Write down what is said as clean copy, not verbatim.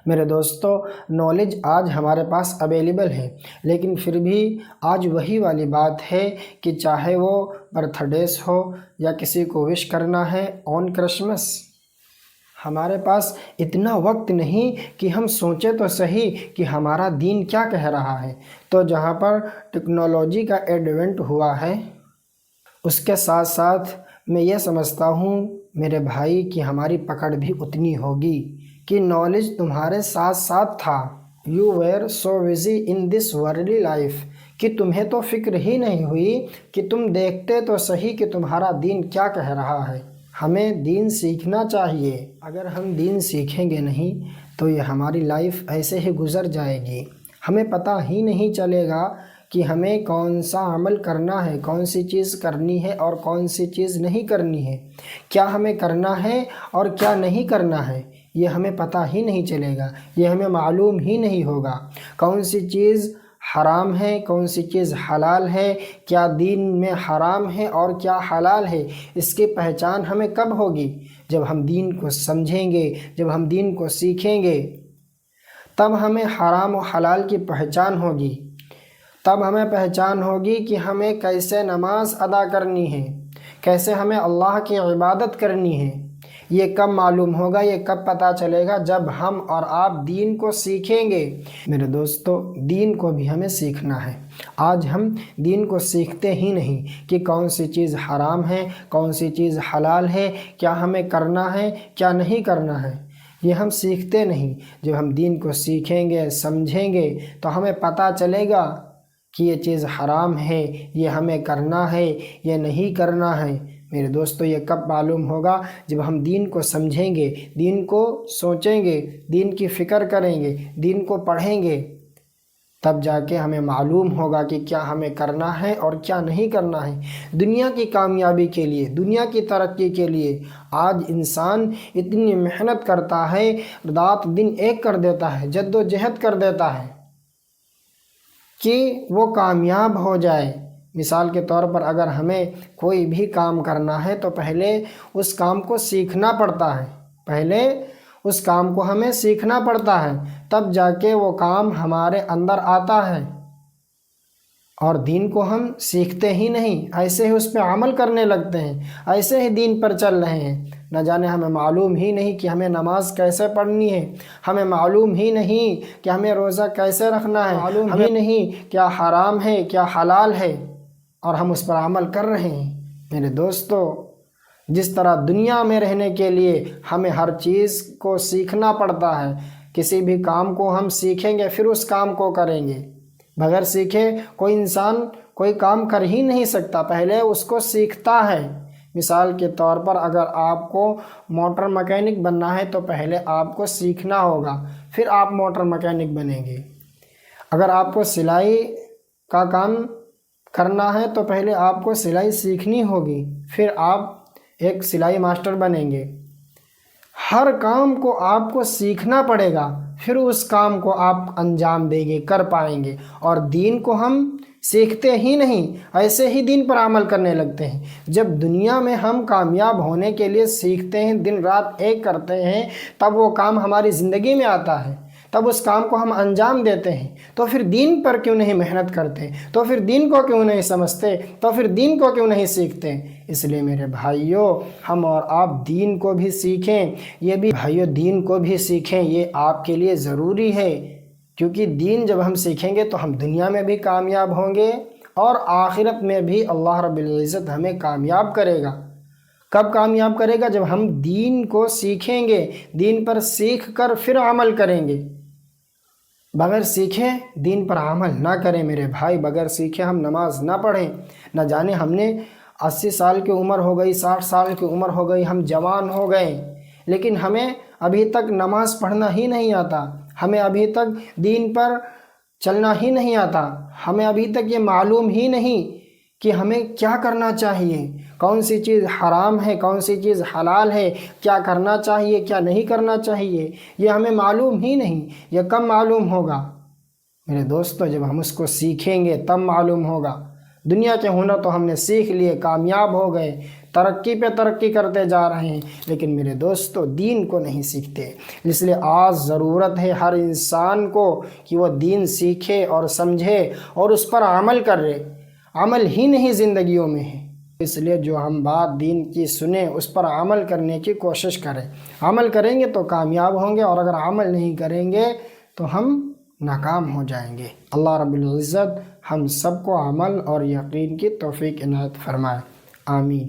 میرے دوستو، نالج آج ہمارے پاس اویلیبل ہے، لیکن پھر بھی آج وہی والی بات ہے کہ چاہے وہ برتھ ڈیز ہو یا کسی کو وش کرنا ہے آن کرسمس، ہمارے پاس اتنا وقت نہیں کہ ہم سوچیں تو صحیح کہ ہمارا دین کیا کہہ رہا ہے۔ تو جہاں پر ٹیکنالوجی کا ایڈوینٹ ہوا ہے، اس کے ساتھ ساتھ میں یہ سمجھتا ہوں میرے بھائی کہ ہماری پکڑ بھی اتنی ہوگی کہ نالج تمہارے ساتھ ساتھ تھا۔ You where so busy in this Warli life کہ تمہیں تو فکر ہی نہیں ہوئی کہ تم دیکھتے تو صحیح کہ تمہارا دین کیا کہہ رہا ہے۔ ہمیں دین سیکھنا چاہیے۔ اگر ہم دین سیکھیں گے نہیں تو یہ ہماری لائف ایسے ہی گزر جائے گی، ہمیں پتہ ہی نہیں چلے گا کہ ہمیں کون سا عمل کرنا ہے، کون سی چیز کرنی ہے اور کون سی چیز نہیں کرنی ہے، کیا ہمیں کرنا ہے اور کیا نہیں کرنا ہے، یہ ہمیں پتہ ہی نہیں چلے گا، یہ ہمیں معلوم ہی نہیں ہوگا۔ کون سی چیز حرام ہے، کون سی چیز حلال ہے، کیا دین میں حرام ہے اور کیا حلال ہے، اس کی پہچان ہمیں کب ہوگی؟ جب ہم دین کو سمجھیں گے، جب ہم دین کو سیکھیں گے، تب ہمیں حرام و حلال کی پہچان ہوگی۔ تب ہمیں پہچان ہوگی کہ ہمیں کیسے نماز ادا کرنی ہے، کیسے ہمیں اللہ کی عبادت کرنی ہے۔ یہ کب معلوم ہوگا، یہ کب پتہ چلے گا؟ جب ہم اور آپ دین کو سیکھیں گے۔ میرے دوستو، دین کو بھی ہمیں سیکھنا ہے۔ آج ہم دین کو سیکھتے ہی نہیں کہ کون سی چیز حرام ہے، کون سی چیز حلال ہے، کیا ہمیں کرنا ہے، کیا نہیں کرنا ہے، یہ ہم سیکھتے نہیں۔ جب ہم دین کو سیکھیں گے، سمجھیں گے، تو ہمیں پتہ چلے گا کہ یہ چیز حرام ہے، یہ ہمیں کرنا ہے، یہ نہیں کرنا ہے۔ میرے دوستو، یہ کب معلوم ہوگا؟ جب ہم دین کو سمجھیں گے، دین کو سوچیں گے، دین کی فکر کریں گے، دین کو پڑھیں گے، تب جا کے ہمیں معلوم ہوگا کہ کیا ہمیں کرنا ہے اور کیا نہیں کرنا ہے۔ دنیا کی کامیابی کے لیے، دنیا کی ترقی کے لیے آج انسان اتنی محنت کرتا ہے، رات دن ایک کر دیتا ہے، جد و جہد کر دیتا ہے کہ وہ کامیاب ہو جائے۔ مثال کے طور پر اگر ہمیں کوئی بھی کام کرنا ہے تو پہلے اس کام کو سیکھنا پڑتا ہے، پہلے اس کام کو ہمیں سیکھنا پڑتا ہے، تب جا کے وہ کام ہمارے اندر آتا ہے۔ اور دین کو ہم سیکھتے ہی نہیں، ایسے ہی اس پہ عمل کرنے لگتے ہیں، ایسے ہی دین پر چل رہے ہیں۔ نہ جانے ہمیں معلوم ہی نہیں کہ ہمیں نماز کیسے پڑھنی ہے، ہمیں معلوم ہی نہیں کہ ہمیں روزہ کیسے رکھنا ہے، معلوم ہی نہیں کیا حرام ہے کیا حلال ہے، اور ہم اس پر عمل کر رہے ہیں۔ میرے دوستو، جس طرح دنیا میں رہنے کے لیے ہمیں ہر چیز کو سیکھنا پڑتا ہے، کسی بھی کام کو ہم سیکھیں گے پھر اس کام کو کریں گے۔ بغیر سیکھے کوئی انسان کوئی کام کر ہی نہیں سکتا، پہلے اس کو سیکھتا ہے۔ مثال کے طور پر اگر آپ کو موٹر مکینک بننا ہے تو پہلے آپ کو سیکھنا ہوگا، پھر آپ موٹر مکینک بنیں گے۔ اگر آپ کو سلائی کا کام کرنا ہے تو پہلے آپ کو سلائی سیکھنی ہوگی، پھر آپ ایک سلائی ماسٹر بنیں گے۔ ہر کام کو آپ کو سیکھنا پڑے گا، پھر اس کام کو آپ انجام دیں گے، کر پائیں گے۔ اور دین کو ہم سیکھتے ہی نہیں، ایسے ہی دین پر عمل کرنے لگتے ہیں۔ جب دنیا میں ہم کامیاب ہونے کے لیے سیکھتے ہیں، دن رات ایک کرتے ہیں، تب وہ کام ہماری زندگی میں آتا ہے، تب اس کام کو ہم انجام دیتے ہیں۔ تو پھر دین پر کیوں نہیں محنت کرتے؟ تو پھر دین کو کیوں نہیں سمجھتے؟ تو پھر دین کو کیوں نہیں سیکھتے؟ اس لیے میرے بھائیوں، ہم اور آپ دین کو بھی سیکھیں، یہ بھی بھائیوں دین کو بھی سیکھیں، یہ آپ کے لیے ضروری ہے۔ کیونکہ دین جب ہم سیکھیں گے تو ہم دنیا میں بھی کامیاب ہوں گے اور آخرت میں بھی اللہ رب العزت ہمیں کامیاب کرے گا۔ کب کامیاب کرے گا؟ جب ہم دین کو سیکھیں گے، دین پر سیکھ کر پھر عمل کریں گے۔ بغیر سیکھے دین پر عمل نہ کریں میرے بھائی، بغیر سیکھے ہم نماز نہ پڑھیں۔ نہ جانے ہم نے 80 سال کی عمر ہو گئی، 60 سال کی عمر ہو گئی، ہم جوان ہو گئے، لیکن ہمیں ابھی تک نماز پڑھنا ہی نہیں آتا، ہمیں ابھی تک دین پر چلنا ہی نہیں آتا، ہمیں ابھی تک یہ معلوم ہی نہیں کہ ہمیں کیا کرنا چاہیے، کون سی چیز حرام ہے، کون سی چیز حلال ہے، کیا کرنا چاہیے کیا نہیں کرنا چاہیے، یہ ہمیں معلوم ہی نہیں۔ یہ کب معلوم ہوگا؟ میرے دوستو، جب ہم اس کو سیکھیں گے تب معلوم ہوگا۔ دنیا کے ہنر تو ہم نے سیکھ لیے، کامیاب ہو گئے، ترقی پہ ترقی کرتے جا رہے ہیں، لیکن میرے دوستو دین کو نہیں سیکھتے۔ اس لیے آج ضرورت ہے ہر انسان کو کہ وہ دین سیکھے اور سمجھے اور اس پر عمل کرے۔ عمل ہی نہیں زندگیوں میں ہے، اس لیے جو ہم بات دین کی سنیں اس پر عمل کرنے کی کوشش کریں۔ عمل کریں گے تو کامیاب ہوں گے، اور اگر عمل نہیں کریں گے تو ہم ناکام ہو جائیں گے۔ اللہ رب العزت ہم سب کو عمل اور یقین کی توفیق عنایت فرمائے، آمین۔